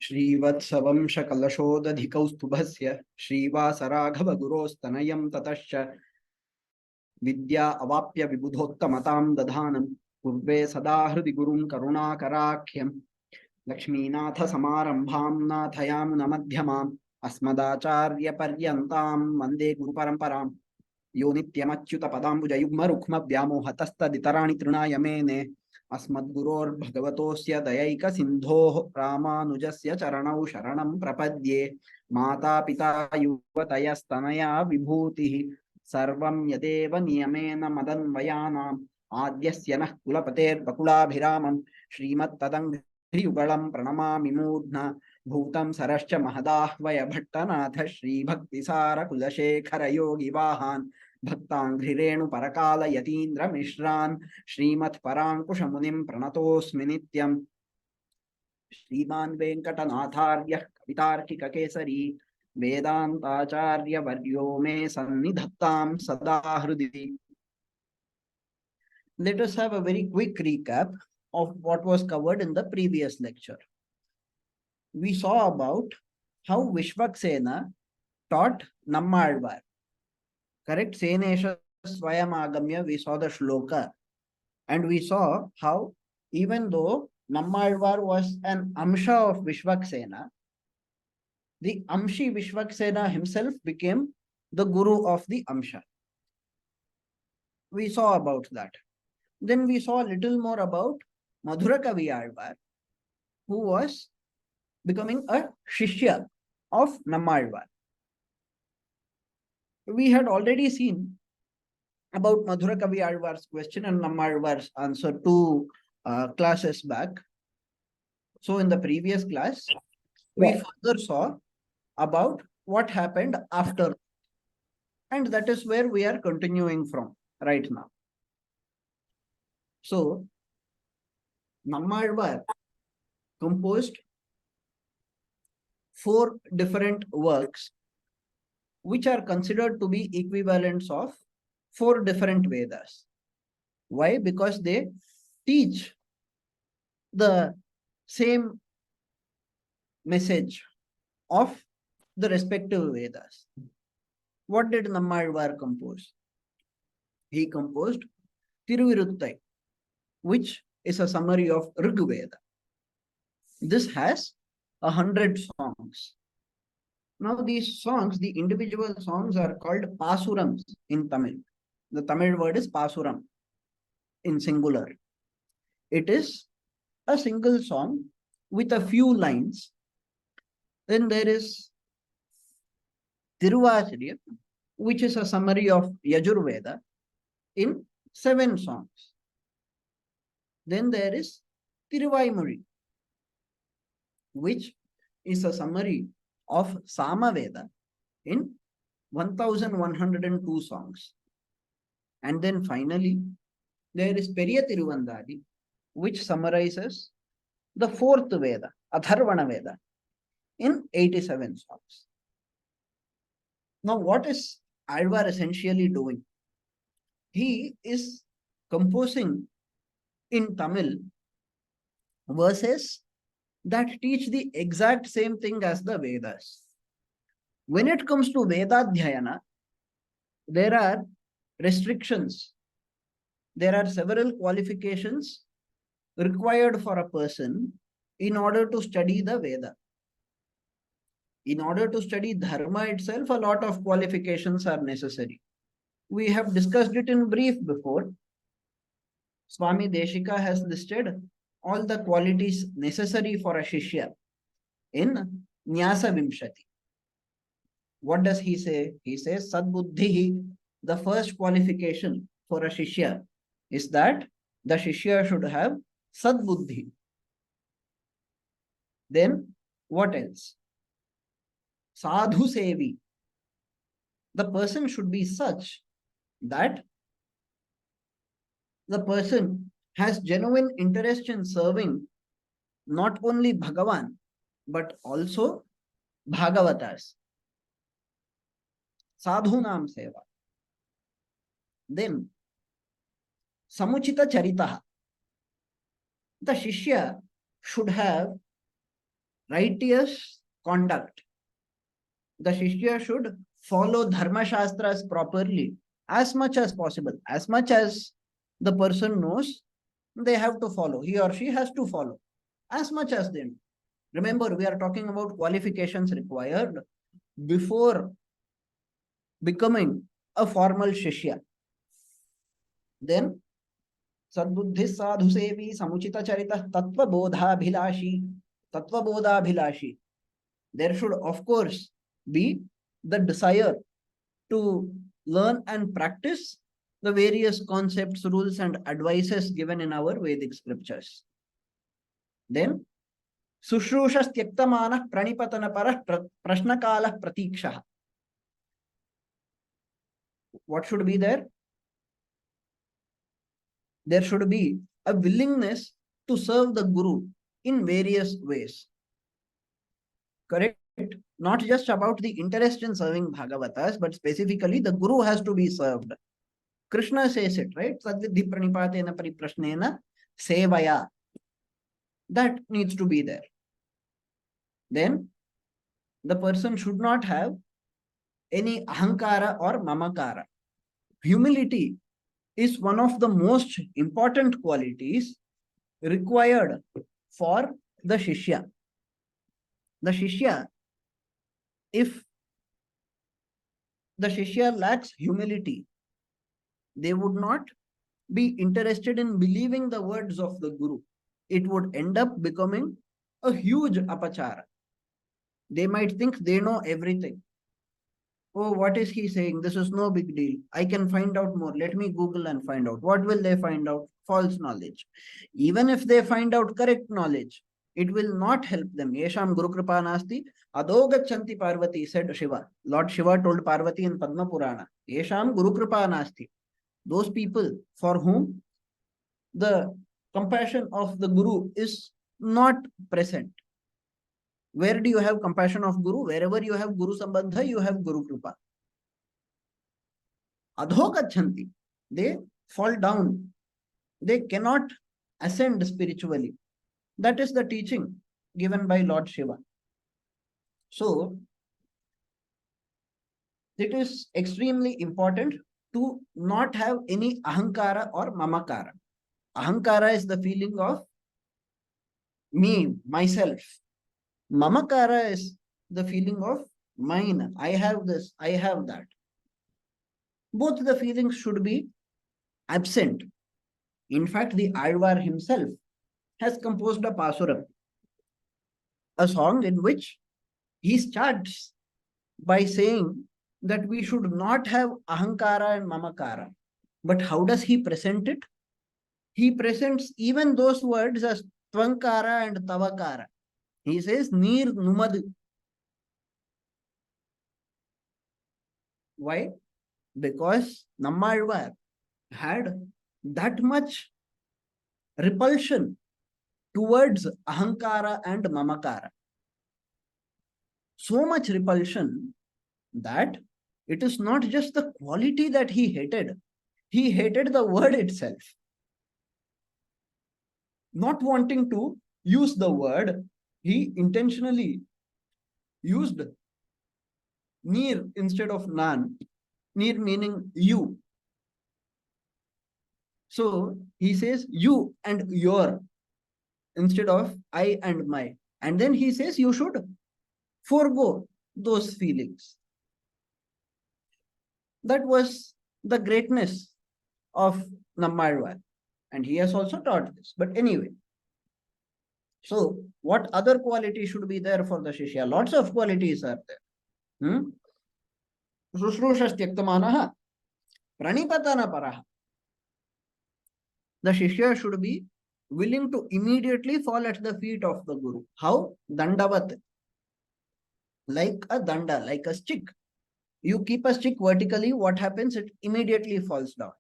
श्रीवत्सवंशकलशोदधिकौस्तुभस्य श्रीवासराघवगुरोस्तनयं ततश्च विद्या अवाप्य विबुधोत्तमतां दधानं पूर्वे सदा हृदि गुरुं करुणाकराख्यं लक्ष्मीनाथसमारम्भां नाथयामुनमध्यमाम् अस्मदाचार्यपर्यन्तां वन्दे गुरुपरम्पराम् यो नित्यमच्युतपदाम्बुजयुग्मरुक्मव्यामोहतस्तदितराणि तृणाय मेने अस्मद्गुरोर्भगवतोऽस्य दयैकसिन्धोः रामानुजस्य चरणौ शरणं प्रपद्ये माता पिता युवतयस्तनया विभूतिः सर्वं यदेव नियमेन मदन्वयानाम् आद्यस्य नः कुलपतेर्बकुलाभिरामं श्रीमत्तदङ्घ्रियुगलं प्रणमामि मूर्ध्ना भूतं सरश्च महदाह्वय भट्टनाथ श्रीभक्तिसारकुलशेखर योगिवाहान् भक्ताङ्घ्रिरेणु परकाल यतीन्द्र मिश्रान् श्रीमत्पराङ्कुशमुनिं प्रणतोऽस्मि नित्यम् श्रीमान् वेङ्कटनाथार्यः कवितार्किककेसरी वेदान्ताचार्यवर्यो मे सन्निधत्तां सदा हृदि. Let us have a very quick recap of what was covered in the previous lecture. We saw about how Vishvaksena taught Nammalvar. Correct? Senesha Swayamagamya, we saw the shloka. And we saw how even though Nammalvar was an Amsha of Vishvaksena, the Amshi Vishvaksena himself became the Guru of the Amsha. We saw about that. Then we saw a little more about Madhurakavi Alvar, who was becoming a Shishya of Nammalvar. We had already seen about Madhurakavi Alvar's question and Nammalvar's answer two classes back. So in the previous class, we further saw about what happened after. And that is where we are continuing from right now. So, Nammalvar composed 4 different works which are considered to be equivalents of 4 different Vedas. Why? Because they teach the same message of the respective Vedas. What did Nammalvar compose? He composed Tiruviruttai, which is a summary of Rig Veda. This has 100 songs. Now these songs, the individual songs are called Pasurams in Tamil. The Tamil word is Pasuram in singular. It is a single song with a few lines. Then there is Tiruvacharya, which is a summary of Yajurveda in 7 songs. Then there is Tiruvaimuri, which is a summary of Samaveda in 1102 songs. And then finally, there is Periya Tiruvandadi, which summarizes the 4th Veda, Atharvana Veda, in 87 songs. Now, what is Alvar essentially doing? He is composing in Tamil verses that teach the exact same thing as the Vedas. When it comes to Vedadhyayana, there are restrictions. There are several qualifications required for a person in order to study the Veda. In order to study Dharma itself, a lot of qualifications are necessary. We have discussed it in brief before. Swami Deshika has listed all the qualities necessary for a Shishya in Nyasa Vimshati. What does he say? He says, Sadbuddhi, the first qualification for a Shishya is that the Shishya should have Sadbuddhi. Then, what else? Sadhu Sevi. The person should be such that the person has genuine interest in serving not only Bhagavan, but also Bhagavatas. Sadhunam Seva. Then, Samuchita Charitaha. The Shishya should have righteous conduct. The Shishya should follow Dharma Shastras properly as much as possible. As much as the person knows, they have to follow. He or she has to follow as much as they know. Remember, we are talking about qualifications required before becoming a formal Shishya. Then, Sadbuddhi Sadhu Sevi Samuchita Charita Tattva Bodhabhilashi. Tattva Bodhabhilashi. There should, of course, be the desire to learn and practice the various concepts, rules, and advices given in our Vedic scriptures. Then, Sushrusha Tyaktamana Pranipatana Para Prashnakala Pratiksha. What should be there? There should be a willingness to serve the Guru in various ways. Correct? Not just about the interest in serving Bhagavatas, but specifically the Guru has to be served. Krishna says it, right? Sadvidhi pranipatena pariprashnena sevaya. That needs to be there. Then the person should not have any ahankara or mamakara. Humility is one of the most important qualities required for the Shishya. The Shishya, if the Shishya lacks humility, they would not be interested in believing the words of the Guru. It would end up becoming a huge apachara. They might think they know everything. Oh, what is he saying? This is no big deal. I can find out more. Let me Google and find out. What will they find out? False knowledge. Even if they find out correct knowledge, it will not help them. Yesham Guru Kripa Nasti Adogachanti Parvati, said Shiva. Lord Shiva told Parvati in Padma Purana. Yesham Guru Kripa Nasti. Those people for whom the compassion of the Guru is not present. Where do you have compassion of Guru? Wherever you have Guru Sambandha, you have Guru Kripa. Adhokachanti. They fall down. They cannot ascend spiritually. That is the teaching given by Lord Shiva. So, it is extremely important to not have any ahankara or mamakara. Ahankara is the feeling of me, myself. Mamakara is the feeling of mine. I have this, I have that. Both the feelings should be absent. In fact, the Alvar himself has composed a Pasuram, a song in which he starts by saying that we should not have ahankara and mamakara. But how does he present it? He presents even those words as tvankara and tavakara. He says, Neer Numad. Why? Because Nammalvar had that much repulsion towards ahankara and mamakara. So much repulsion that it is not just the quality that he hated the word itself. Not wanting to use the word, he intentionally used neer instead of nan. Neer meaning you. So he says you and your instead of I and my. And then he says you should forego those feelings. That was the greatness of Nammalvar. And he has also taught this. But anyway, so what other quality should be there for the Shishya? Lots of qualities are there. Sushrusha Tyaktamanaha Pranipatana Paraha. The Shishya should be willing to immediately fall at the feet of the Guru. How? Dandavat. Like a danda, like a stick. You keep a stick vertically, what happens? It immediately falls down.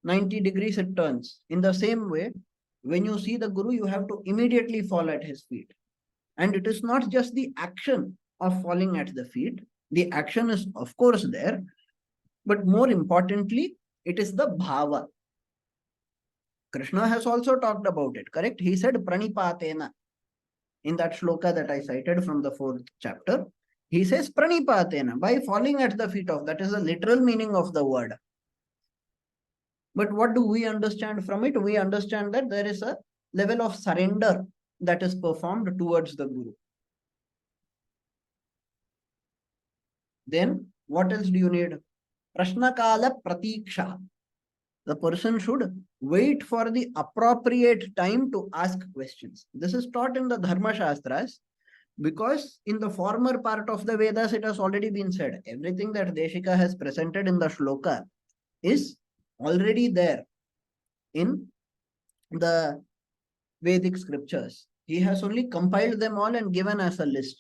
90 degrees it turns. In the same way, when you see the Guru, you have to immediately fall at his feet. And it is not just the action of falling at the feet. The action is, of course, there. But more importantly, it is the bhava. Krishna has also talked about it, correct? He said, pranipatena. In that shloka that I cited from the 4th chapter, he says pranipatena, by falling at the feet of, that is the literal meaning of the word. But what do we understand from it? We understand that there is a level of surrender that is performed towards the Guru. Then what else do you need? Prashnakala pratiksha. The person should wait for the appropriate time to ask questions. This is taught in the Dharma Shastras, because in the former part of the Vedas, it has already been said. Everything that Deshika has presented in the shloka is already there in the Vedic scriptures. He has only compiled them all and given us a list.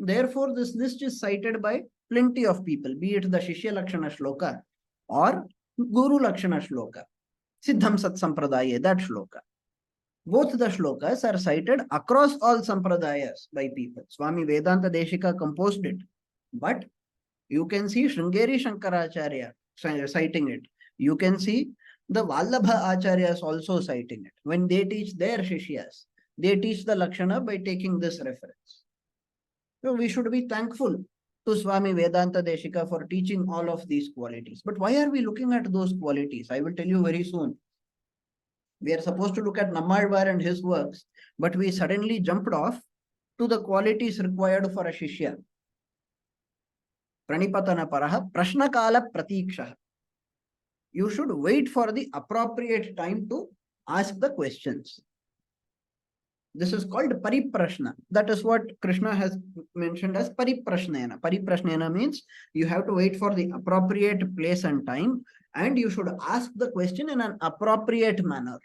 Therefore, this list is cited by plenty of people, be it the Shishya Lakshana Shloka or Guru Lakshana Shloka, Siddham Sat Sampradaya, that shloka. Both the shlokas are cited across all sampradayas by people. Swami Vedanta Deshika composed it. But you can see Sringeri Shankaracharya citing it. You can see the Vallabha Acharyas also citing it. When they teach their Shishyas, they teach the Lakshana by taking this reference. So we should be thankful to Swami Vedanta Deshika for teaching all of these qualities. But why are we looking at those qualities? I will tell you very soon. We are supposed to look at Nammalvar and his works, but we suddenly jumped off to the qualities required for a Shishya. Pranipatana paraha prashnakala pratiksha. You should wait for the appropriate time to ask the questions. This is called pariprashna. That is what Krishna has mentioned as pariprashnena. Pariprashnena means you have to wait for the appropriate place and time, and you should ask the question in an appropriate manner.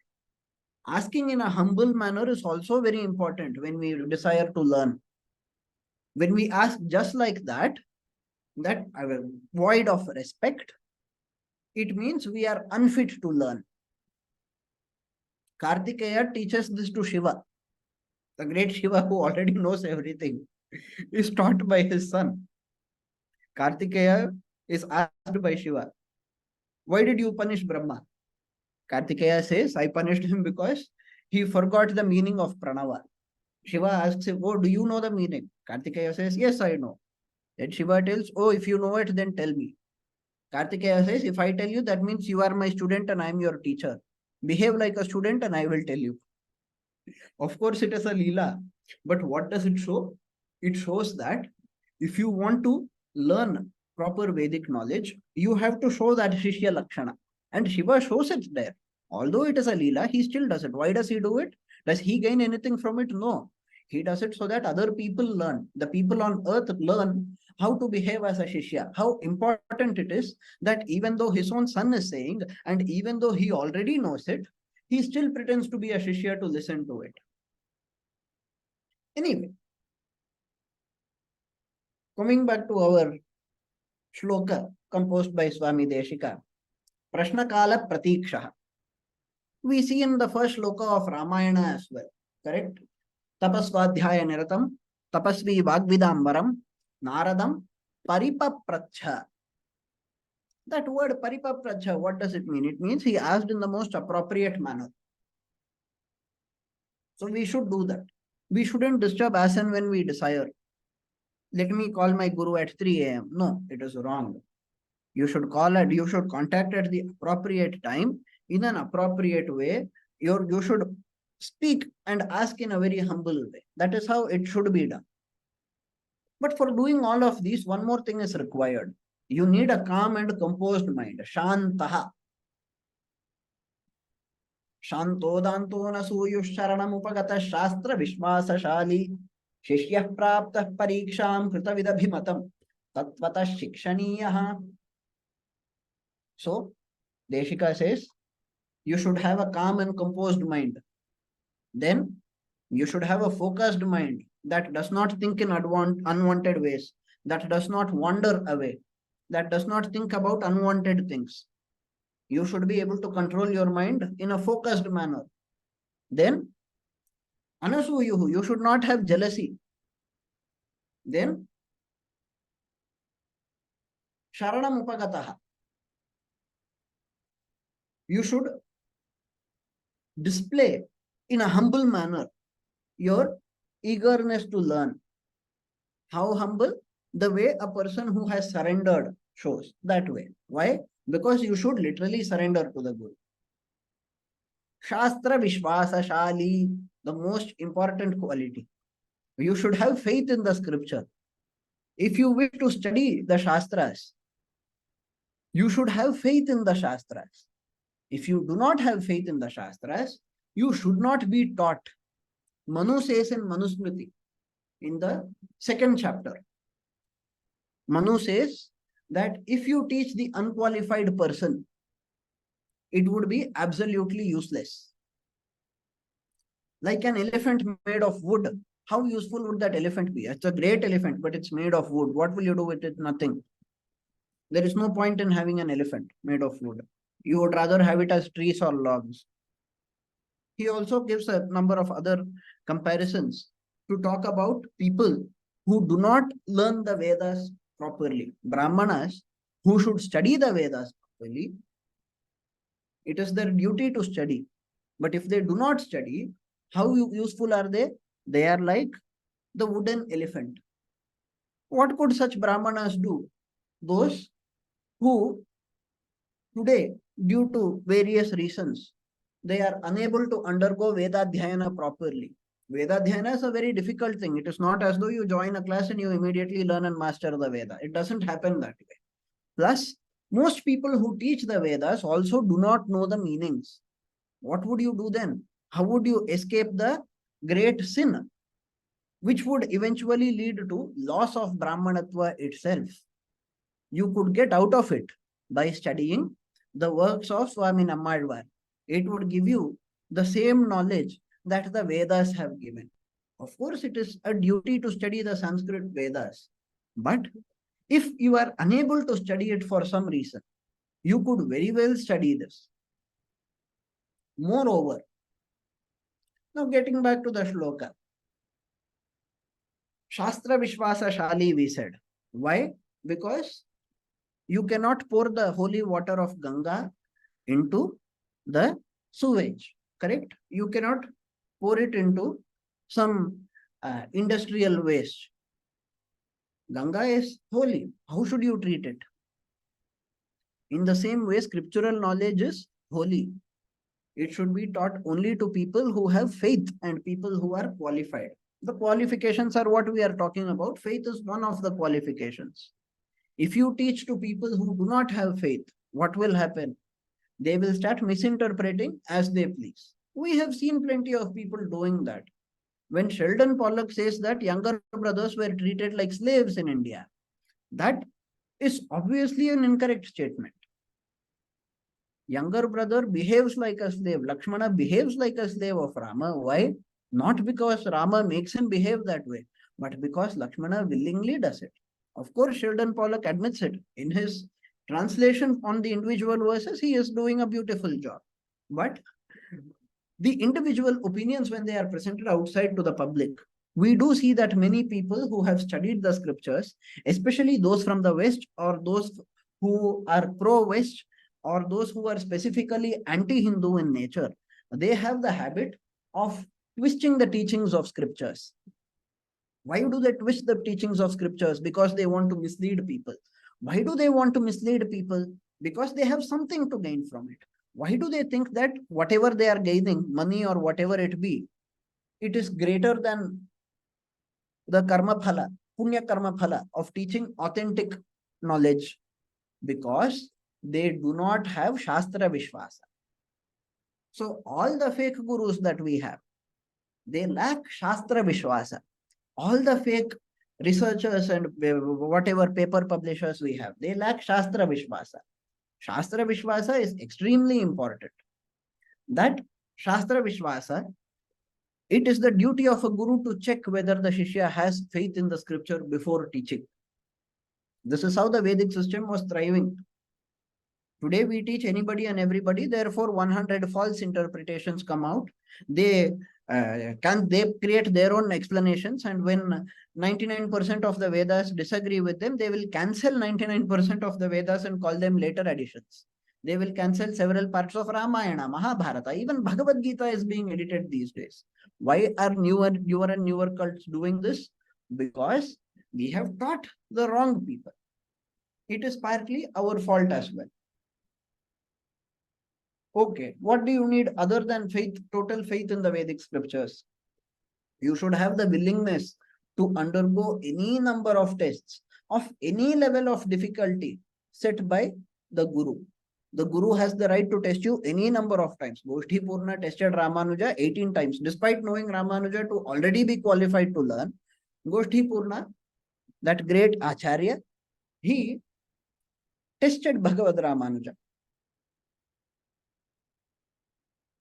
Asking in a humble manner is also very important when we desire to learn. When we ask just like that void of respect, it means we are unfit to learn. Kartikeya teaches this to Shiva. The great Shiva, who already knows everything, is taught by his son. Kartikeya is asked by Shiva, why did you punish Brahma? Kartikeya says, I punished him because he forgot the meaning of Pranava. Shiva asks him, oh, do you know the meaning? Kartikeya says, yes, I know. Then Shiva tells, oh, if you know it, then tell me. Kartikeya says, if I tell you, that means you are my student and I am your teacher. Behave like a student and I will tell you. Of course, it is a Leela. But what does it show? It shows that if you want to learn proper Vedic knowledge, you have to show that Shishya Lakshana. And Shiva shows it there. Although it is a Leela, he still does it. Why does he do it? Does he gain anything from it? No. He does it so that other people learn. The people on earth learn how to behave as a Shishya. How important it is that even though his own son is saying, and even though he already knows it, he still pretends to be a Shishya to listen to it. Anyway, coming back to our shloka composed by Swami Deshika, Prashnakala Pratiksha. We see in the first shloka of Ramayana as well, correct? Tapasvadhyaya niratam, tapasvi vagvidambaram, naradam paripapracha. That word paripapracha, what does it mean? It means he asked in the most appropriate manner. So we should do that. We shouldn't disturb as and when we desire. Let me call my guru at 3 a.m. No, it is wrong. You should contact at the appropriate time in an appropriate way. You should speak and ask in a very humble way. That is how it should be done. But for doing all of these, one more thing is required. You need a calm and composed mind. Shantaha. Shantodanto nasuyusharanamupagata shastra vishwasashali shishyah praptah pariksham kritavidabhimatam tatvata shikshaniyaha. So, Deshika says, you should have a calm and composed mind. Then, you should have a focused mind that does not think in unwanted ways, that does not wander away, that does not think about unwanted things. You should be able to control your mind in a focused manner. Then, anasuyuhu, you should not have jealousy. Then, sharanam upagataha, you should display in a humble manner your eagerness to learn. How humble? The way a person who has surrendered shows that way. Why? Because you should literally surrender to the Guru. Shastra Vishwasa Shali, the most important quality. You should have faith in the scripture. If you wish to study the Shastras, you should have faith in the Shastras. If you do not have faith in the Shastras, you should not be taught. Manu says in Manusmriti, in the second chapter, Manu says that if you teach the unqualified person, it would be absolutely useless. Like an elephant made of wood, how useful would that elephant be? It's a great elephant, but it's made of wood. What will you do with it? Nothing. There is no point in having an elephant made of wood. You would rather have it as trees or logs. He also gives a number of other comparisons to talk about people who do not learn the Vedas properly. Brahmanas who should study the Vedas properly, it is their duty to study. But if they do not study, how useful are they? They are like the wooden elephant. What could such Brahmanas do? Those who today, due to various reasons, they are unable to undergo Vedadhyayana properly. Vedadhyayana is a very difficult thing. It is not as though you join a class and you immediately learn and master the Veda. It doesn't happen that way. Plus, most people who teach the Vedas also do not know the meanings. What would you do then? How would you escape the great sin, which would eventually lead to loss of Brahmanatva itself? You could get out of it by studying the works of Swami Nammadvar. It would give you the same knowledge that the Vedas have given. Of course, it is a duty to study the Sanskrit Vedas. But if you are unable to study it for some reason, you could very well study this. Moreover, now getting back to the shloka, Shastra Vishwasa Shali, we said. Why? Because you cannot pour the holy water of Ganga into the sewage, correct? You cannot pour it into some industrial waste. Ganga is holy. How should you treat it? In the same way, scriptural knowledge is holy. It should be taught only to people who have faith and people who are qualified. The qualifications are what we are talking about. Faith is one of the qualifications. If you teach to people who do not have faith, what will happen? They will start misinterpreting as they please. We have seen plenty of people doing that. When Sheldon Pollock says that younger brothers were treated like slaves in India, that is obviously an incorrect statement. Younger brother behaves like a slave. Lakshmana behaves like a slave of Rama. Why? Not because Rama makes him behave that way, but because Lakshmana willingly does it. Of course, Sheldon Pollock admits it. In his translation on the individual verses, he is doing a beautiful job. But the individual opinions, when they are presented outside to the public, we do see that many people who have studied the scriptures, especially those from the West or those who are pro-West or those who are specifically anti-Hindu in nature, they have the habit of twisting the teachings of scriptures. Why do they twist the teachings of scriptures? Because they want to mislead people. Why do they want to mislead people? Because they have something to gain from it. Why do they think that whatever they are gaining, money or whatever it be, it is greater than the karma phala, punya karma phala of teaching authentic knowledge? Because they do not have Shastra Vishwasa. So all the fake gurus that we have, they lack Shastra Vishwasa. All the fake researchers and whatever paper publishers we have, they lack Shastra Vishwasa. Shastra Vishwasa is extremely important. That Shastra Vishwasa, it is the duty of a guru to check whether the Shishya has faith in the scripture before teaching. This is how the Vedic system was thriving. Today we teach anybody and everybody, therefore 100 false interpretations come out. They create their own explanations, and when 99% of the Vedas disagree with them, they will cancel 99% of the Vedas and call them later additions. They will cancel several parts of Ramayana, Mahabharata. Even Bhagavad Gita is being edited these days. Why are newer and newer cults doing this? Because we have taught the wrong people. It is partly our fault as well. Okay, what do you need other than faith, total faith in the Vedic scriptures? You should have the willingness to undergo any number of tests of any level of difficulty set by the Guru. The Guru has the right to test you any number of times. Goshti Purna tested Ramanuja 18 times. Despite knowing Ramanuja to already be qualified to learn, Goshti Purna, that great Acharya, he tested Bhagavad Ramanuja.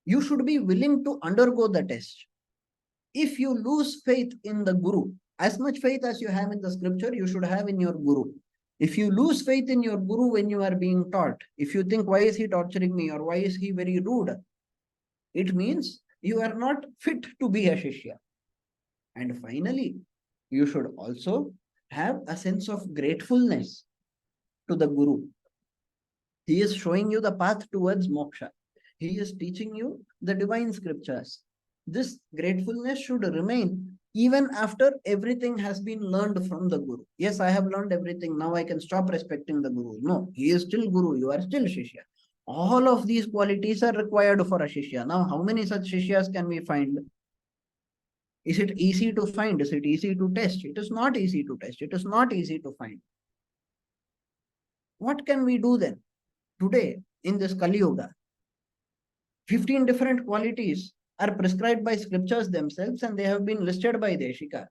You should be willing to undergo the test. If you lose faith in the Guru, as much faith as you have in the scripture, you should have in your Guru. If you lose faith in your Guru when you are being taught, if you think, why is he torturing me or why is he very rude? It means you are not fit to be a Shishya. And finally, you should also have a sense of gratefulness to the Guru. He is showing you the path towards moksha. He is teaching you the divine scriptures. This gratefulness should remain even after everything has been learned from the Guru. Yes, I have learned everything. Now I can stop respecting the Guru. No, he is still Guru. You are still Shishya. All of these qualities are required for a Shishya. Now, how many such Shishyas can we find? Is it easy to find? Is it easy to test? It is not easy to test. It is not easy to find. What can we do then? Today, in this Kali Yuga, 15 different qualities are prescribed by scriptures themselves and they have been listed by Deshika.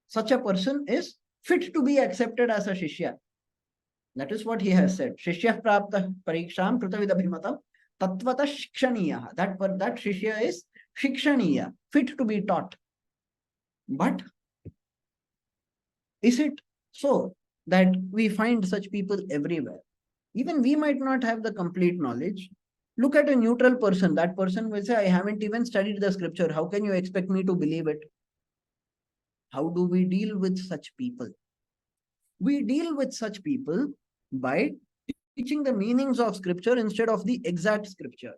Such a person is fit to be accepted as a Shishya. That is what he has said. Shishya prapta pariksham krutavidabhimatam tatvata shikshaniya. That Shishya is shikshaniya, fit to be taught. But is it so that we find such people everywhere? Even we might not have the complete knowledge. Look at a neutral person. That person will say, I haven't even studied the scripture. How can you expect me to believe it? How do we deal with such people? We deal with such people by teaching the meanings of scripture instead of the exact scripture.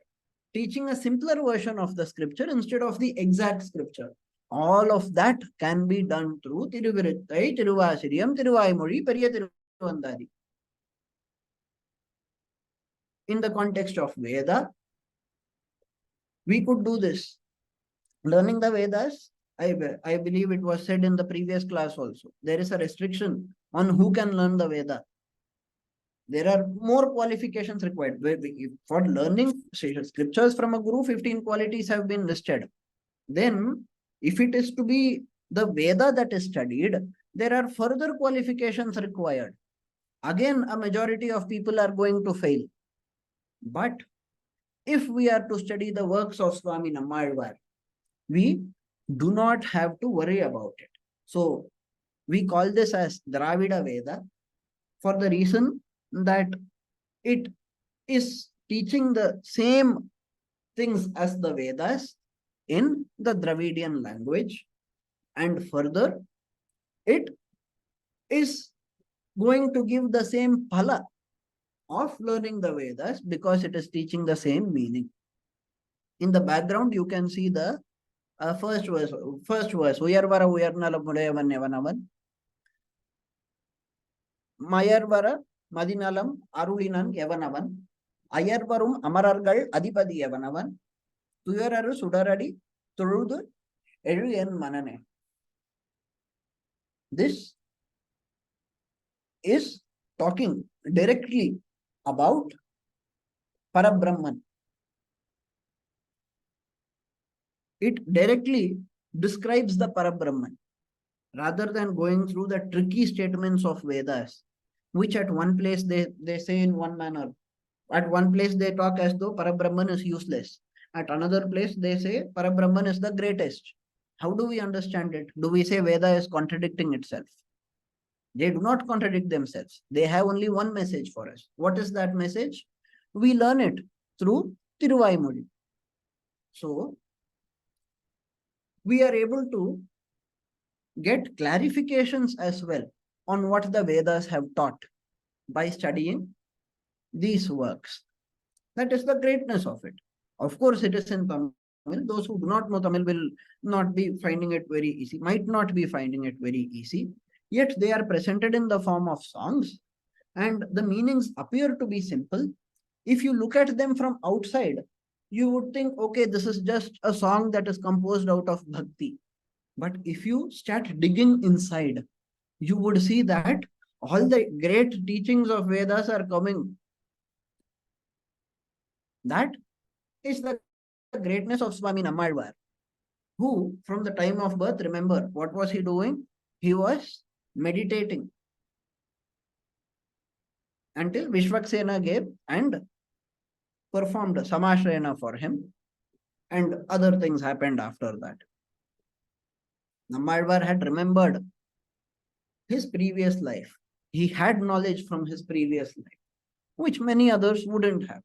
Teaching a simpler version of the scripture instead of the exact scripture. All of that can be done through Tiruvirittai, Tiruvasiriyam, Tiruvaimozhi, Periya Tiruvandari. In the context of Veda, we could do this. Learning the Vedas, I believe it was said in the previous class also. There is a restriction on who can learn the Veda. There are more qualifications required. For learning scriptures from a Guru, 15 qualities have been listed. Then, if it is to be the Veda that is studied, there are further qualifications required. Again, a majority of people are going to fail. But if we are to study the works of Swami Nammalvar, we do not have to worry about it. So, we call this as Dravida Veda for the reason that it is teaching the same things as the Vedas in the Dravidian language, and further, it is going to give the same phala of learning the Vedas because it is teaching the same meaning. In the background, you can see the first verse. Uyarvara Uyarnala Mudayavan Yavanavan. Mayarvara Madinalam Arulinan Yavanavan. Ayarvarum Amarargal Adipadi Yavanavan. Tuyararu Sudaradi Turudu Eruyan Manane. This is talking directly about Parabrahman. It directly describes the Parabrahman rather than going through the tricky statements of Vedas, which at one place they say in one manner. At one place they talk as though Parabrahman is useless. At another place they say Parabrahman is the greatest. How do we understand it? Do we say Veda is contradicting itself? They do not contradict themselves. They have only one message for us. What is that message? We learn it through Tiruvaimozhi. So, we are able to get clarifications as well on what the Vedas have taught by studying these works. That is the greatness of it. Of course, it is in Tamil. Those who do not know Tamil will not be finding it very easy, might not be finding it very easy. Yet they are presented in the form of songs, and the meanings appear to be simple. If you look at them from outside, you would think, okay, this is just a song that is composed out of bhakti. But if you start digging inside, you would see that all the great teachings of Vedas are coming. That is the greatness of Swami Nammalvar, who, from the time of birth, remember, what was he doing? He was meditating until Vishwaksena gave and performed Samashrayana for him, and other things happened after that. Nammalvar had remembered his previous life. He had knowledge from his previous life, which many others wouldn't have.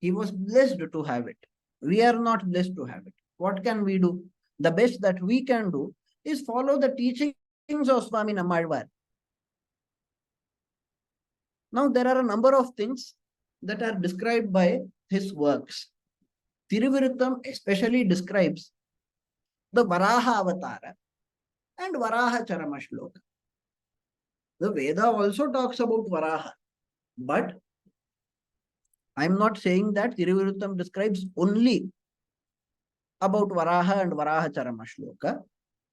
He was blessed to have it. We are not blessed to have it. What can we do? The best that we can do is follow the teachings of Swami Nammalvar. Now, there are a number of things that are described by his works. Thiruviruttam especially describes the Varaha Avatara and Varaha Charama Shloka. The Veda also talks about Varaha, but I'm not saying that Thiruviruttam describes only about Varaha and Varaha Charama Shloka.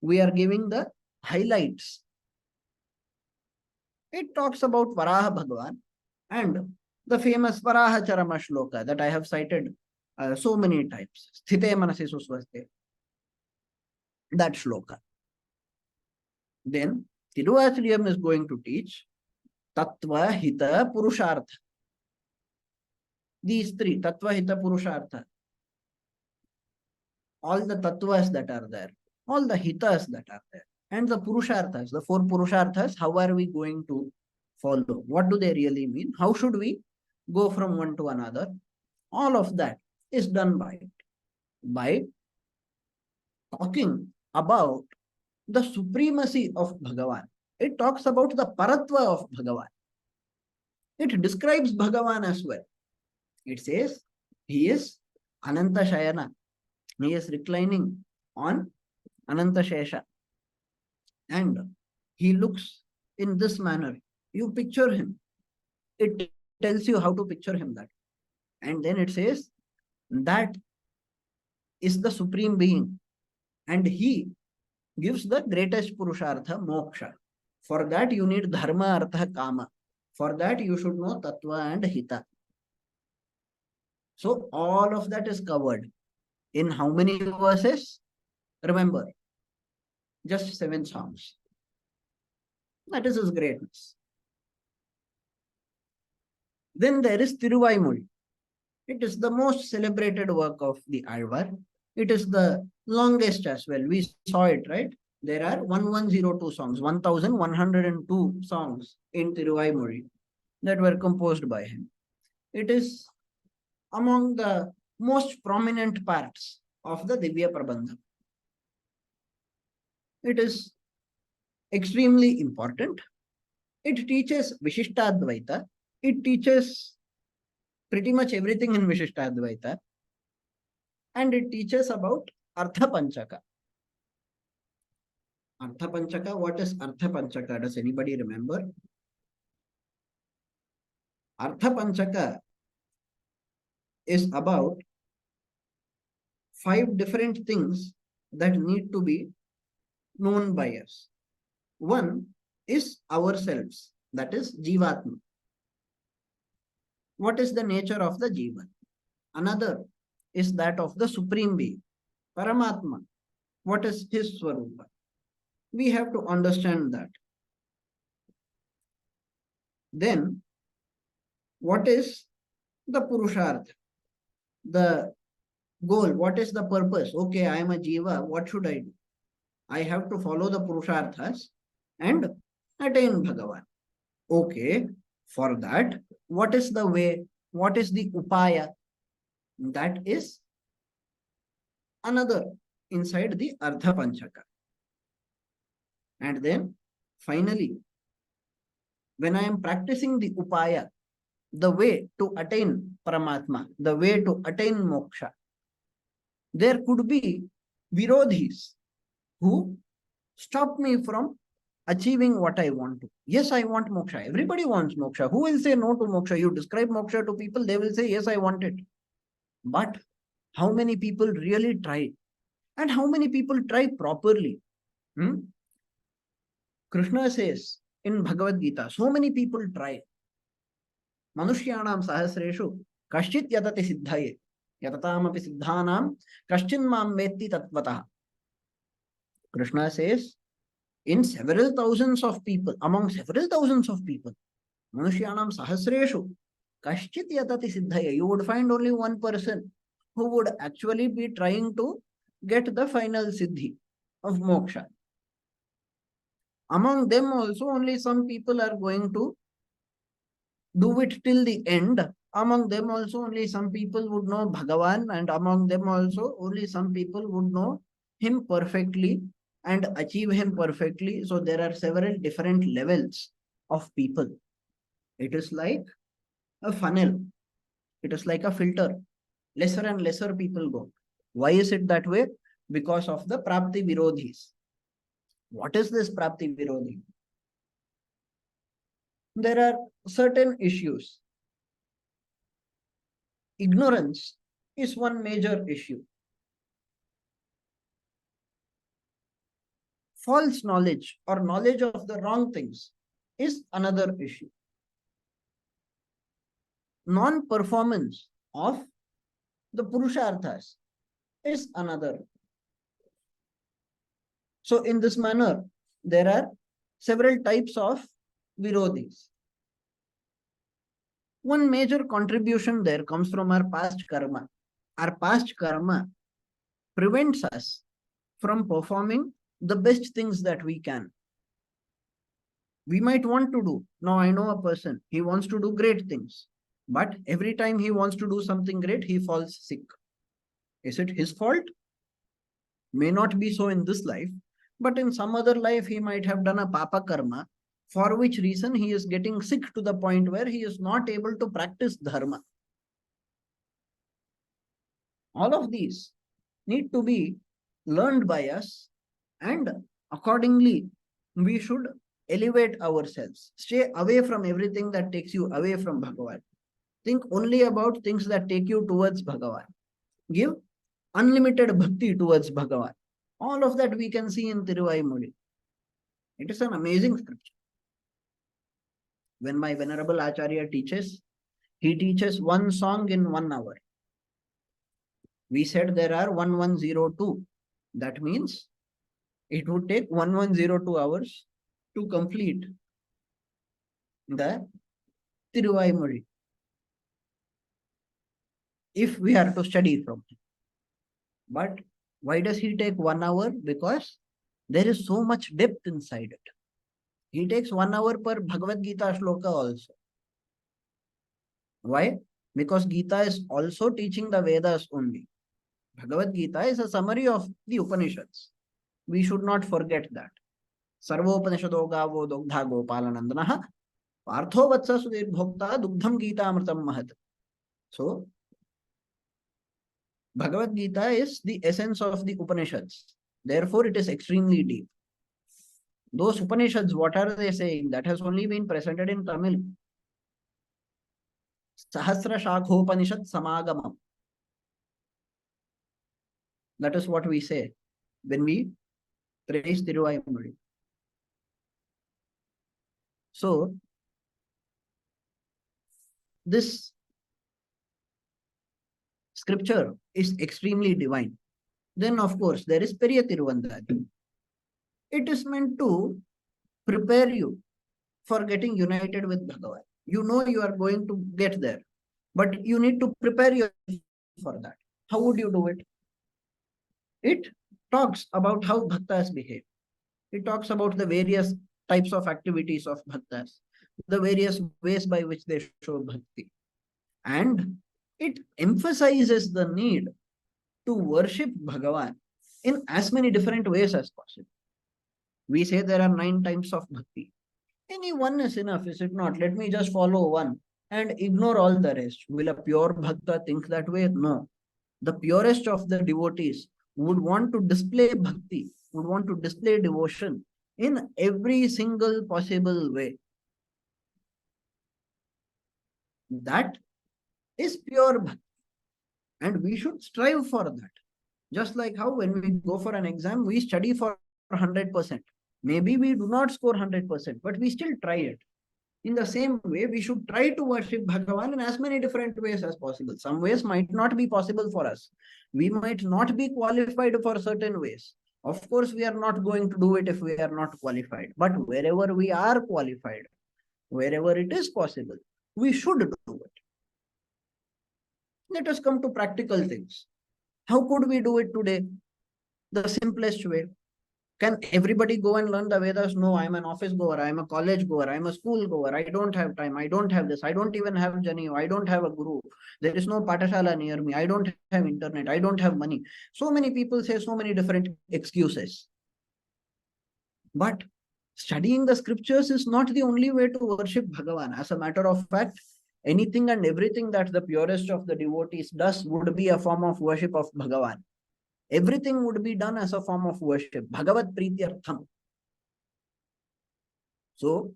We are giving the highlights. It talks about Varaha Bhagavan and the famous Varaha Charama Shloka that I have cited so many times. Sthite Manasi Susvaste. That shloka. Then Tiruvacharya is going to teach Tattva, Hita, Purushartha. These three, Tattva, Hita, Purushartha. All the tattvas that are there, all the hitas that are there, and the purusharthas, the four purusharthas, how are we going to follow? What do they really mean? How should we go from one to another? All of that is done by talking about the supremacy of Bhagavan. It talks about the paratva of Bhagavan. It describes Bhagavan as well. It says he is Ananta Shayana. He is reclining on Ananta Shesha. And he looks in this manner. You picture him. It tells you how to picture him that. And then it says that is the supreme being. And he gives the greatest purushartha, moksha. For that you need dharma, artha, kama. For that you should know tattva and hita. So all of that is covered. In how many verses? Remember, just 7 songs. That is his greatness. Then there is Tiruvaimozhi. It is the most celebrated work of the Alvar. It is the longest as well. We saw it, right? There are 1102 songs, 1102 songs in Tiruvaimozhi that were composed by him. It is among the most prominent parts of the Divya Prabandha. It is extremely important. It teaches Vishishtadvaitha. It teaches pretty much everything in Vishishtadvaitha. And it teaches about Artha Panchaka. Artha Panchaka, what is Artha Panchaka? Does anybody remember? Artha Panchaka is about 5 different things that need to be known by us. One is ourselves, that is Jivatma. What is the nature of the Jiva? Another is that of the Supreme Being, Paramatma. What is his Swarupa? We have to understand that. Then, what is the Purushartha? The goal, what is the purpose? Okay, I am a Jiva, what should I do? I have to follow the Purusharthas and attain Bhagavan. Okay, for that, what is the way? What is the Upaya? That is another inside the Artha Panchaka. And then finally, when I am practicing the Upaya, the way to attain Paramatma, the way to attain moksha, there could be virodhis who stop me from achieving what I want to. Yes, I want moksha. Everybody wants moksha. Who will say no to moksha? You describe moksha to people, they will say, yes, I want it. But how many people really try? And how many people try properly? Hmm? Krishna says in Bhagavad Gita, so many people try. Manushyanam sahasreshu kashchit yatati siddhaye yatatamapi siddhanam kashchin mam vetti tatvatah. Krishna says, in several thousands of people, among several thousands of people, Manushyanam sahasreshu kashchit yatati siddhaye, you would find only one person who would actually be trying to get the final siddhi of moksha. Among them also, only some people are going to do it till the end. Among them also, only some people would know Bhagavan, and among them also, only some people would know him perfectly and achieve him perfectly. So there are several different levels of people. It is like a funnel. It is like a filter. Lesser and lesser people go. Why is it that way? Because of the Prapti Virodhis. What is this Prapti Virodhi? There are certain issues. Ignorance is one major issue. False knowledge or knowledge of the wrong things is another issue. Non-performance of the Purusharthas is another. So in this manner, there are several types of Virodhis. One major contribution there comes from our past karma. Our past karma prevents us from performing the best things that we can. We might want to do. Now I know a person, he wants to do great things. But every time he wants to do something great, he falls sick. Is it his fault? May not be so in this life, but in some other life, he might have done a papa karma, for which reason he is getting sick to the point where he is not able to practice dharma. All of these need to be learned by us, and accordingly, we should elevate ourselves. Stay away from everything that takes you away from Bhagavan. Think only about things that take you towards Bhagavan. Give unlimited bhakti towards Bhagavan. All of that we can see in Tiruvaimudi. It is an amazing scripture. When my Venerable Acharya teaches, he teaches one song in 1 hour. We said there are 1102. That means it would take 1102 hours to complete the Tiruvaimudi, if we are to study from him. But why does he take 1 hour? Because there is so much depth inside it. He takes 1 hour per Bhagavad Gita shloka also. Why? Because Gita is also teaching the Vedas only. Bhagavad Gita is a summary of the Upanishads. We should not forget that. Sarvopanishado gavo dogdha gopalanandanaha partho vatsa sudhir bhokta dugdham gita amritam mahat. So, Bhagavad Gita is the essence of the Upanishads. Therefore, it is extremely deep. Those Upanishads, what are they saying? That has only been presented in Tamil. Sahasra Shakhopanishad Samagamam. That is what we say when we praise Tiruvaimudi. So, this scripture is extremely divine. Then, of course, there is Periya Tiruvandadi. It is meant to prepare you for getting united with Bhagavan. You know you are going to get there, but you need to prepare yourself for that. How would you do it? It talks about how bhaktas behave. It talks about the various types of activities of bhaktas, the various ways by which they show bhakti. And it emphasizes the need to worship Bhagavan in as many different ways as possible. We say there are 9 types of bhakti. Any one is enough, is it not? Let me just follow one. and ignore all the rest. Will a pure bhakta think that way? No. The purest of the devotees would want to display bhakti, would want to display devotion in every single possible way. That is pure bhakti. And we should strive for that. Just like how when we go for an exam, we study for 100%. Maybe we do not score 100%, but we still try it. In the same way, we should try to worship Bhagavan in as many different ways as possible. Some ways might not be possible for us. We might not be qualified for certain ways. Of course, we are not going to do it if we are not qualified. But wherever we are qualified, wherever it is possible, we should do it. Let us come to practical things. How could we do it today? The simplest way. Can everybody go and learn the Vedas? No, I'm an office goer, I'm a college goer, I'm a school goer, I don't have time, I don't have this, I don't even have Jani, I don't have a guru, there is no Patashala near me, I don't have internet, I don't have money. So many people say so many different excuses. But studying the scriptures is not the only way to worship Bhagavan. As a matter of fact, anything and everything that the purest of the devotees does would be a form of worship of Bhagavan. Everything would be done as a form of worship. Bhagavat Prityartham. So,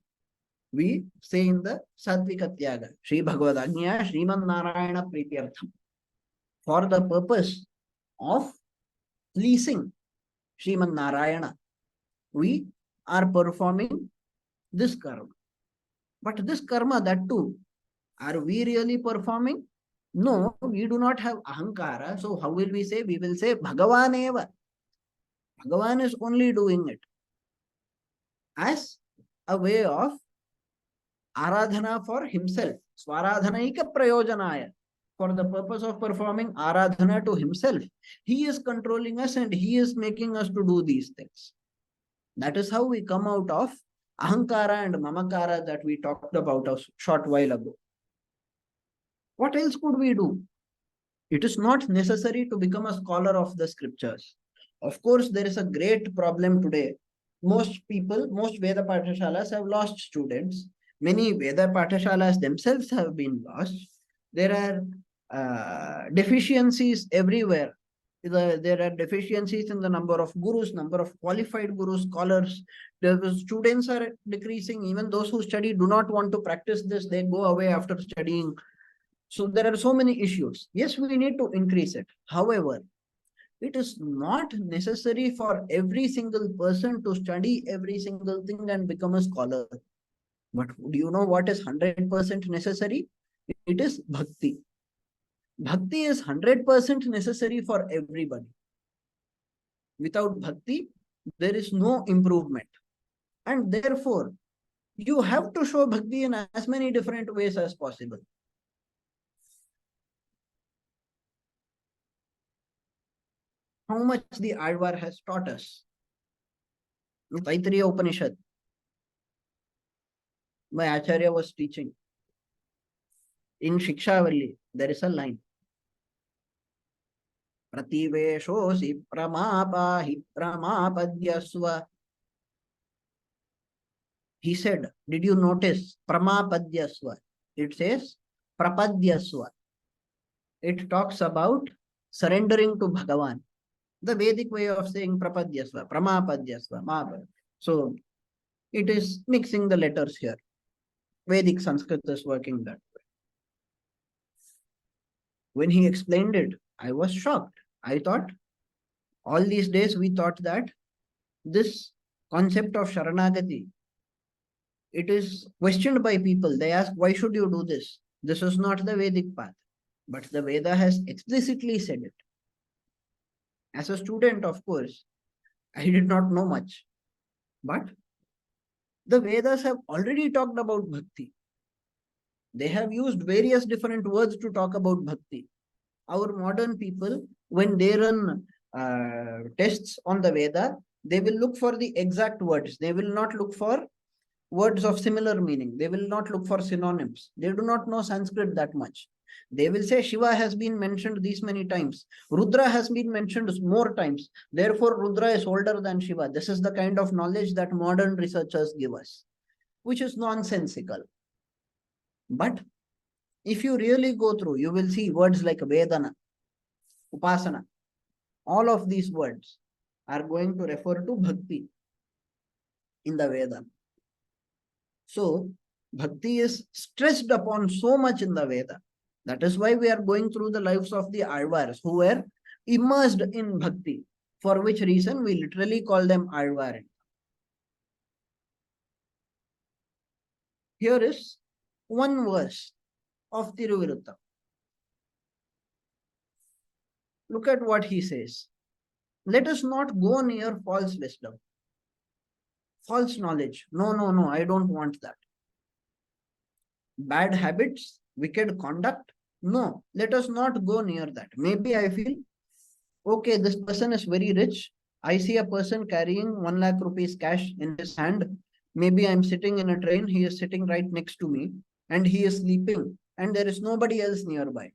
we say in the Satvika Tyaga, Shri Bhagavad Agnya, Sriman Narayana Prityartham. For the purpose of pleasing Sriman Narayana, we are performing this karma. But this karma, that too, are we really performing? No, we do not have ahankara. So how will we say? We will say Bhagavan eva. Bhagavan is only doing it as a way of aradhana for himself. Swaradhanaika prayojanaya. For the purpose of performing aradhana to himself. He is controlling us and he is making us to do these things. That is how we come out of ahankara and mamakara that we talked about a short while ago. What else could we do? It is not necessary to become a scholar of the scriptures. Of course, there is a great problem today. Most people, most Veda Pathashalas have lost students. Many Veda Pathashalas themselves have been lost. There are deficiencies everywhere. There are deficiencies in the number of gurus, number of qualified gurus, scholars. The students are decreasing. Even those who study do not want to practice this. They go away after studying. So there are so many issues. Yes, we need to increase it. However, it is not necessary for every single person to study every single thing and become a scholar. But do you know what is 100% necessary? It is bhakti. Bhakti is 100% necessary for everybody. Without bhakti, there is no improvement. And therefore, you have to show bhakti in as many different ways as possible. How much the Alvar has taught us. Taittiriya Upanishad, my Acharya was teaching. In Shikshavalli, there is a line. Prativeshosi pramapahi pramapadyasva. He said, did you notice pramapadyasva? It says prapadyasva. It talks about surrendering to Bhagavan. The Vedic way of saying prapadyasva, pramapadyasva, mapa. So it is mixing the letters here. Vedic Sanskrit is working that way. When he explained it, I was shocked. I thought, all these days we thought that this concept of Sharanagati, it is questioned by people. They ask, why should you do this? This is not the Vedic path. But the Veda has explicitly said it. As a student, of course, I did not know much. But the Vedas have already talked about bhakti. They have used various different words to talk about bhakti. Our modern people, when they run tests on the Veda, they will look for the exact words. They will not look for words of similar meaning. They will not look for synonyms. They do not know Sanskrit that much. They will say Shiva has been mentioned these many times. Rudra has been mentioned more times. Therefore, Rudra is older than Shiva. This is the kind of knowledge that modern researchers give us, which is nonsensical. But If you really go through, you will see words like Vedana, Upasana. All of these words are going to refer to Bhakti in the Veda. So, Bhakti is stressed upon so much in the Veda. That is why we are going through the lives of the Alvars who were immersed in Bhakti, for which reason we literally call them Alvar. Here is one verse of Tiruviruttam. Look at what he says. Let us not go near false wisdom, false knowledge. No, no, no, I don't want that. Bad habits, wicked conduct. No, let us not go near that. Maybe I feel, okay, this person is very rich. I see a person carrying 1 lakh rupees cash in his hand. Maybe I'm sitting in a train. He is sitting right next to me and he is sleeping and there is nobody else nearby.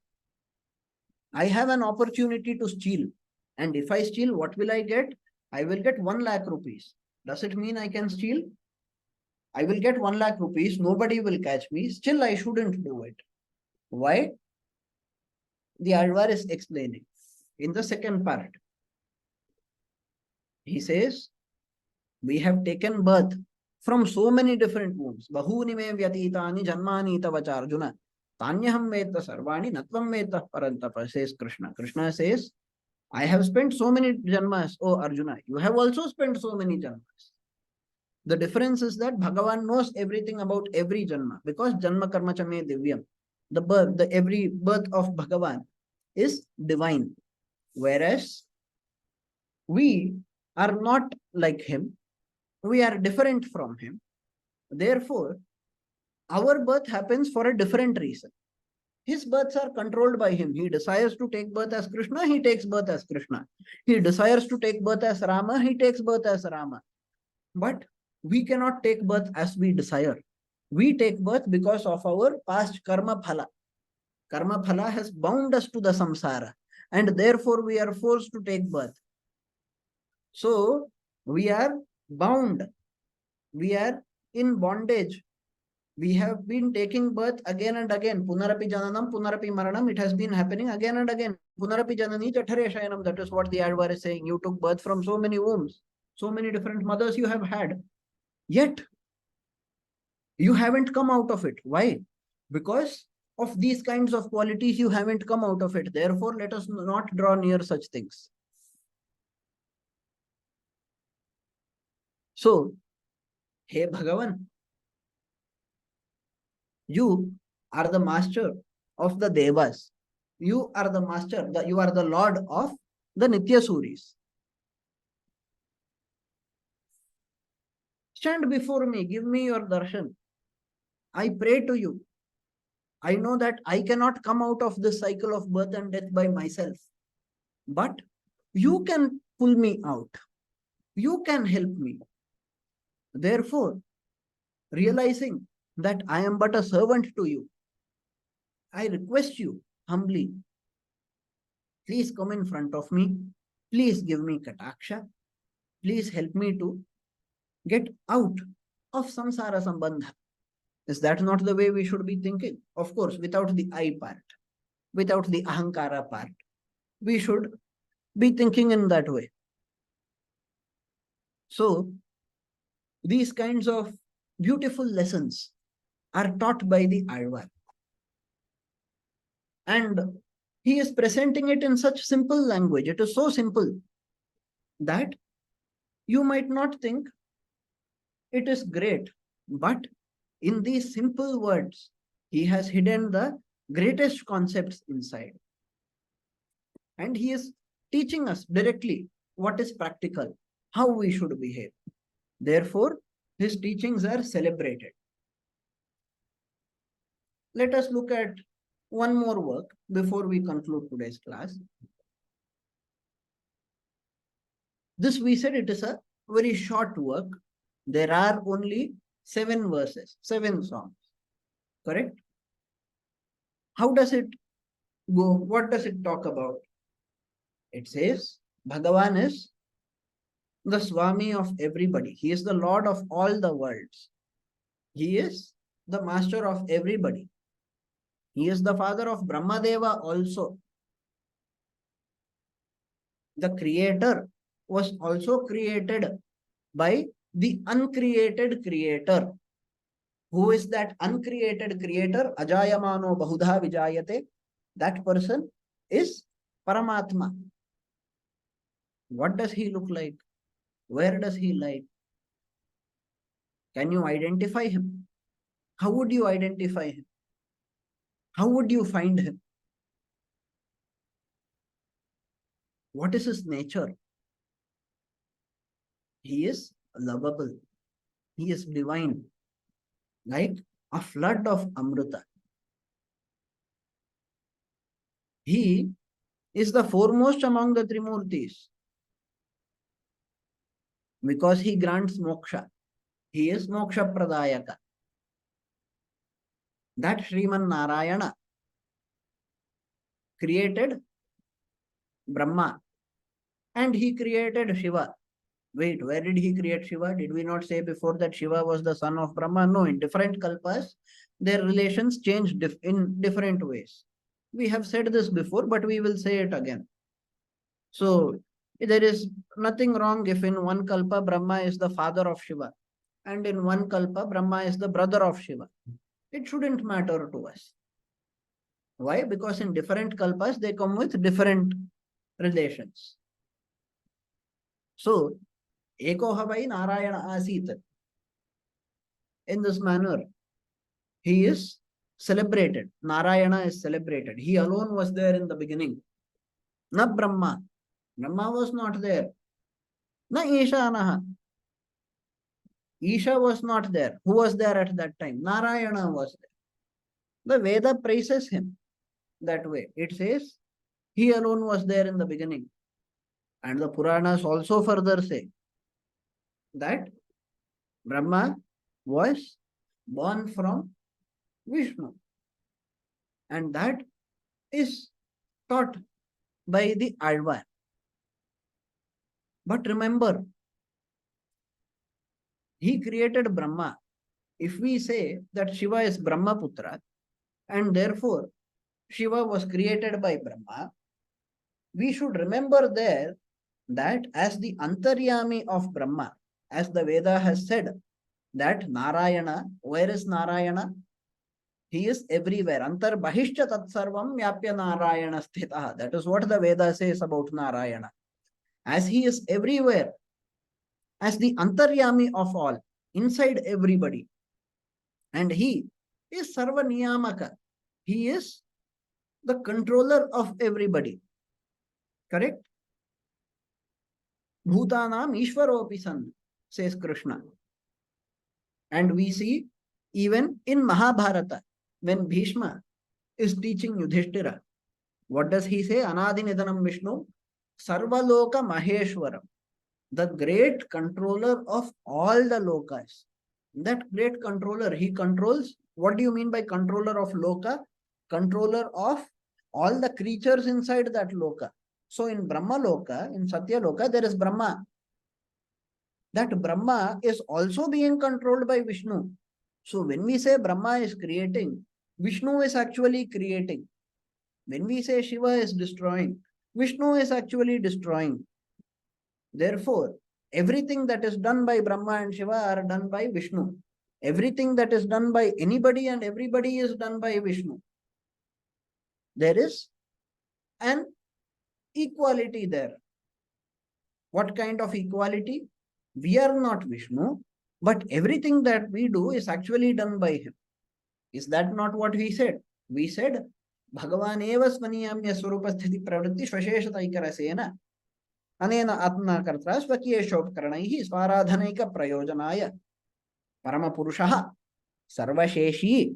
I have an opportunity to steal. And if I steal, what will I get? I will get 1 lakh rupees. Does it mean I can steal? I will get 1 lakh rupees. Nobody will catch me. Still, I shouldn't do it. Why? The Alvar is explaining in the second part. He says, we have taken birth from so many different wombs. Bahuni me vyatitani janmani tavacha Arjuna. Tanyaham meta sarvani natvam meta parantapa, says Krishna. Krishna says, I have spent so many janmas, oh Arjuna. You have also spent so many janmas. The difference is that Bhagavan knows everything about every janma because janma karma cha me divyam. Every birth of Bhagavan is divine. Whereas we are not like him. We are different from him. Therefore, our birth happens for a different reason. His births are controlled by him. He desires to take birth as Krishna, he takes birth as Krishna. He desires to take birth as Rama, he takes birth as Rama. But we cannot take birth as we desire. We take birth because of our past karma phala. Karma phala has bound us to the samsara and therefore we are forced to take birth. So we are bound. We are in bondage. We have been taking birth again and again. Punarapi jananam, punarapi maranam. It has been happening again and again. Punarapi janani jathare shayanam. That is what the Alvar is saying. You took birth from so many wombs. So many different mothers you have had. Yet, you haven't come out of it. Why? Because of these kinds of qualities, you haven't come out of it. Therefore, let us not draw near such things. So, hey Bhagavan, you are the master of the Devas. You are the master, you are the Lord of the Nitya Suris. Stand before me, give me your darshan. I pray to you. I know that I cannot come out of this cycle of birth and death by myself. But you can pull me out. You can help me. Therefore, realizing that I am but a servant to you, I request you humbly, please come in front of me. Please give me kataksha. Please help me to get out of samsara sambandha. Is that not the way we should be thinking? Of course, without the I part, without the ahankara part, we should be thinking in that way. So, these kinds of beautiful lessons are taught by the Alvar. And he is presenting it in such simple language. It is so simple that you might not think it is great. But in these simple words, he has hidden the greatest concepts inside. And he is teaching us directly what is practical, how we should behave. Therefore, his teachings are celebrated. Let us look at one more work before we conclude today's class. This we said it is a very short work. There are only 7 verses, 7 songs. Correct? How does it go? What does it talk about? It says Bhagavan is the Swami of everybody. He is the Lord of all the worlds. He is the master of everybody. He is the father of Brahmadeva also. The creator was also created by the uncreated creator. Who is that uncreated creator? Ajayamano bahudha vijayate. That person is Paramatma. What does he look like? Where does he lie? Can you identify him? How would you identify him? How would you find him? What is his nature? He is lovable. He is divine, like a flood of Amrita. He is the foremost among the Trimurtis because he grants moksha. He is moksha pradayaka. That Sriman Narayana created Brahma and he created Shiva. Wait, where did he create Shiva? Did we not say before that Shiva was the son of Brahma? No, in different kalpas, their relations changed in different ways. We have said this before, but we will say it again. So, there is nothing wrong if in one kalpa Brahma is the father of Shiva and in one kalpa Brahma is the brother of Shiva. It shouldn't matter to us. Why? Because in different kalpas, they come with different relations. So, Eko Havai Narayana Asit. In this manner, he is celebrated. Narayana is celebrated. He alone was there in the beginning. Na Brahma. Brahma was not there. Na Ishanaha. Isha was not there. Who was there at that time? Narayana was there. The Veda praises him that way. It says, he alone was there in the beginning. And the Puranas also further say that Brahma was born from Vishnu. And that is taught by the Alvar. But remember, he created Brahma. If we say that Shiva is Brahmaputra, and therefore Shiva was created by Brahma, we should remember there that as the Antaryami of Brahma, as the Veda has said, that Narayana, where is Narayana? He is everywhere. Antar Bahishya Tatsarvam Vyapya Narayana Sthitaha. That is what the Veda says about Narayana. As he is everywhere, as the Antaryami of all, inside everybody. And he is Sarva Niyamaka. He is the controller of everybody. Correct? Bhutanam Ishvaropi San, says Krishna. And we see even in Mahabharata, when Bhishma is teaching Yudhishthira, what does he say? Anadinidanam Vishnu, Sarvaloka Maheshwaram, the great controller of all the lokas. That great controller, he controls. What do you mean by controller of loka? Controller of all the creatures inside that loka. So in Brahma Loka, in Satya Loka, there is Brahma. That Brahma is also being controlled by Vishnu. So when we say Brahma is creating, Vishnu is actually creating. When we say Shiva is destroying, Vishnu is actually destroying. Therefore, everything that is done by Brahma and Shiva are done by Vishnu. Everything that is done by anybody and everybody is done by Vishnu. There is an equality there. What kind of equality? We are not Vishnu, but everything that we do is actually done by him. Is that not what we said? We said, Bhagavan eva smaniyamya swarupasthiti pravritti svasheshataikarasena anena atma kartra swakiyeshopkaranaihi swaradhanaika prayojanaya paramapurushaha sarvasheshi.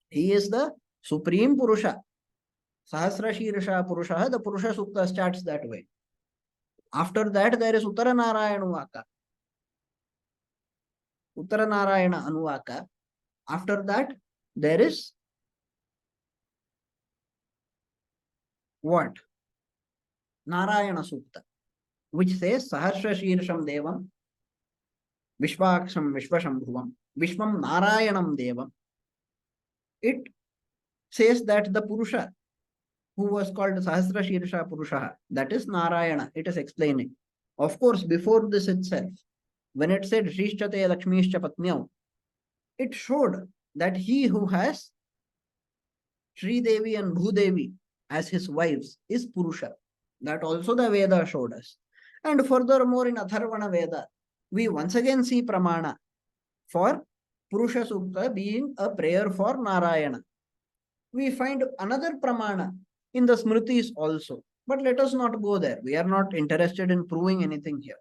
He is the supreme Purusha. Sahasra Shirsha Purusha, the Purusha Sukta starts that way. After that, there is Uttara Narayana Vaka. Uttara Narayana Anuvaka. After that, there is what? Narayana Sukta, which says Sahasra Shirsham Devam, Vishvaksham Vishvashambhuvam, Vishwam Narayanam Devam. It says that the Purusha, who was called Sahasra Shirsha Purusha, that is Narayana. It is explaining. Of course, before this itself, when it said Shrishchate Lakshmishcha Patnyau, it showed that he who has Shri Devi and Bhudevi as his wives is Purusha. That also the Veda showed us. And furthermore, in Atharvana Veda, we once again see Pramana for Purusha Sukta being a prayer for Narayana. We find another Pramana in the Smritis also. But let us not go there. We are not interested in proving anything here.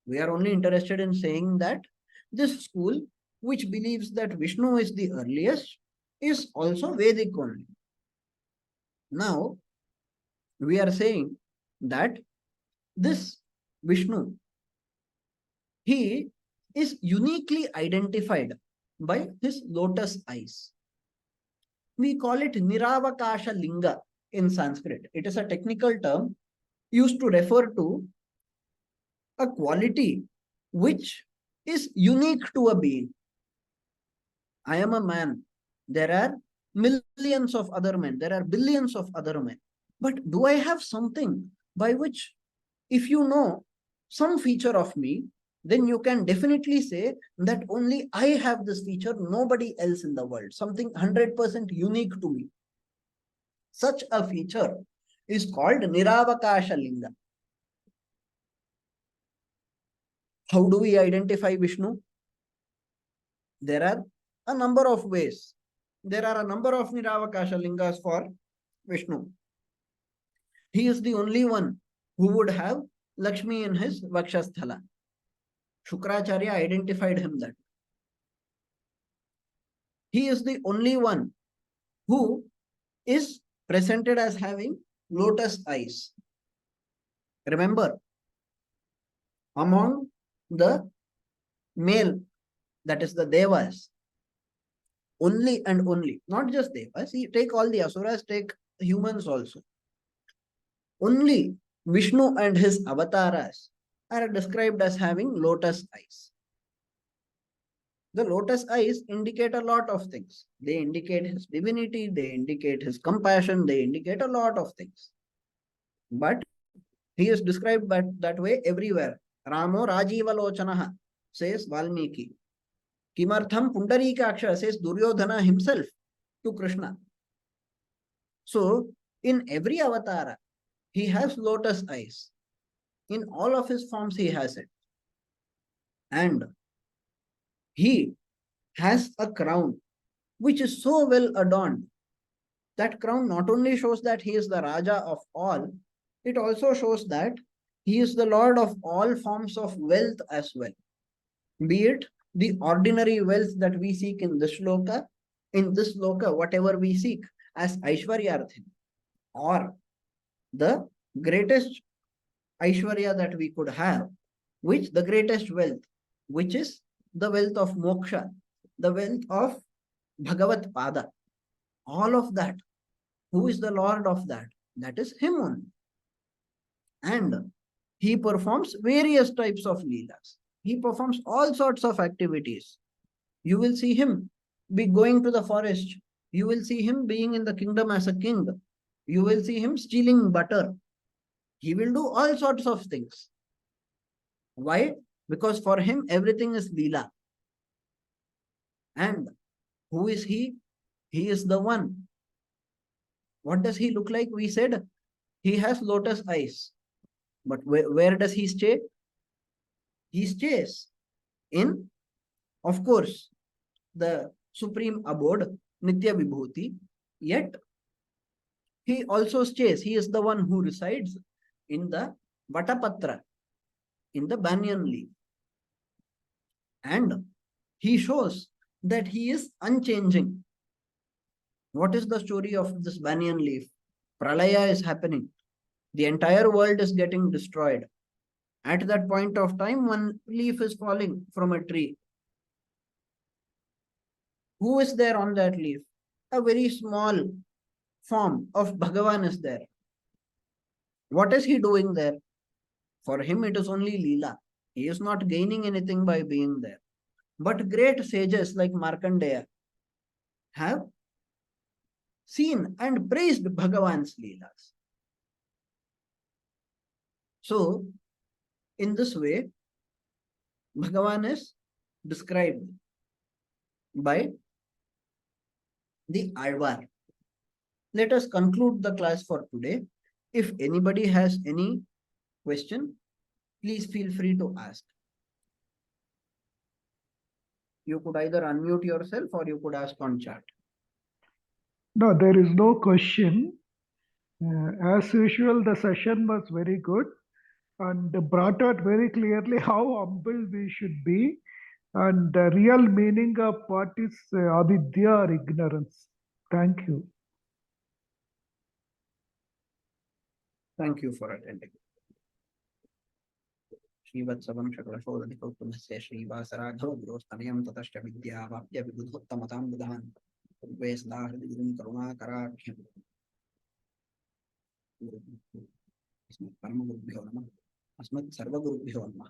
We are only interested in saying that this school, which believes that Vishnu is the earliest, is also Vedic only. Now, we are saying that this Vishnu, he is uniquely identified by his lotus eyes. We call it Niravakasha Linga in Sanskrit. It is a technical term used to refer to a quality which is unique to a being. I am a man. There are millions of other men. There are billions of other men. But do I have something by which, if you know some feature of me, then you can definitely say that only I have this feature, nobody else in the world, something 100% unique to me. Such a feature is called Niravakasha Linga. How do we identify Vishnu? There are a number of ways. There are a number of Niravakasha Lingas for Vishnu. He is the only one who would have Lakshmi in his Vakshasthala. Shukracharya identified him that. He is the only one who is presented as having lotus eyes. Remember, among the male, that is the Devas, only and only, not just Devas, take all the Asuras, take humans also. Only Vishnu and his avatars are described as having lotus eyes. The lotus eyes indicate a lot of things. They indicate his divinity, they indicate his compassion, they indicate a lot of things. But he is described that way everywhere. Ramo Rajiva Lochanaha, says Valmiki. Kimartham Pundarikaksha, says Duryodhana himself to Krishna. So, in every avatar, he has lotus eyes. In all of his forms, he has it. And he has a crown which is so well adorned. That crown not only shows that he is the Raja of all, it also shows that he is the Lord of all forms of wealth as well. Be it the ordinary wealth that we seek in this loka, whatever we seek as Aishwaryarthin, or the greatest Aishwarya that we could have, which the greatest wealth, which is the wealth of moksha, the wealth of Bhagavat Pada. All of that. Who is the Lord of that? That is him only. And he performs various types of leelas. He performs all sorts of activities. You will see him be going to the forest. You will see him being in the kingdom as a king. You will see him stealing butter. He will do all sorts of things. Why? Because for him, everything is leela. And who is he? He is the one. What does he look like? We said he has lotus eyes. But where does he stay? He stays in, of course, the supreme abode, Nitya Vibhuti. Yet, he also stays. He is the one who resides in the Vatapatra, in the banyan leaf. And he shows that he is unchanging. What is the story of this banyan leaf? Pralaya is happening. The entire world is getting destroyed. At that point of time, one leaf is falling from a tree. Who is there on that leaf? A very small form of Bhagavan is there. What is he doing there? For him, it is only Leela. He is not gaining anything by being there. But great sages like Markandeya have seen and praised Bhagavan's Leelas. So, in this way, Bhagavan is described by the Alvar. Let us conclude the class for today. If anybody has any question, please feel free to ask. You could either unmute yourself or you could ask on chat. No, there is no question. As usual, the session was very good and brought out very clearly how humble we should be and the real meaning of what is avidya or ignorance. Thank you. Thank you for attending. श्रीवत्सवं शकलशोदधिकौतुमस्य श्रीवासराघवगुरोस्तनयं ततश्च विद्यावाप्य विबुधोत्तमतां बुधान् पूर्वे सदा हृदिगुरुं करुणाकराख्यम् अस्मत् परमगुरुभ्यो नमः अस्मत् सर्वगुरुभ्यो नमः।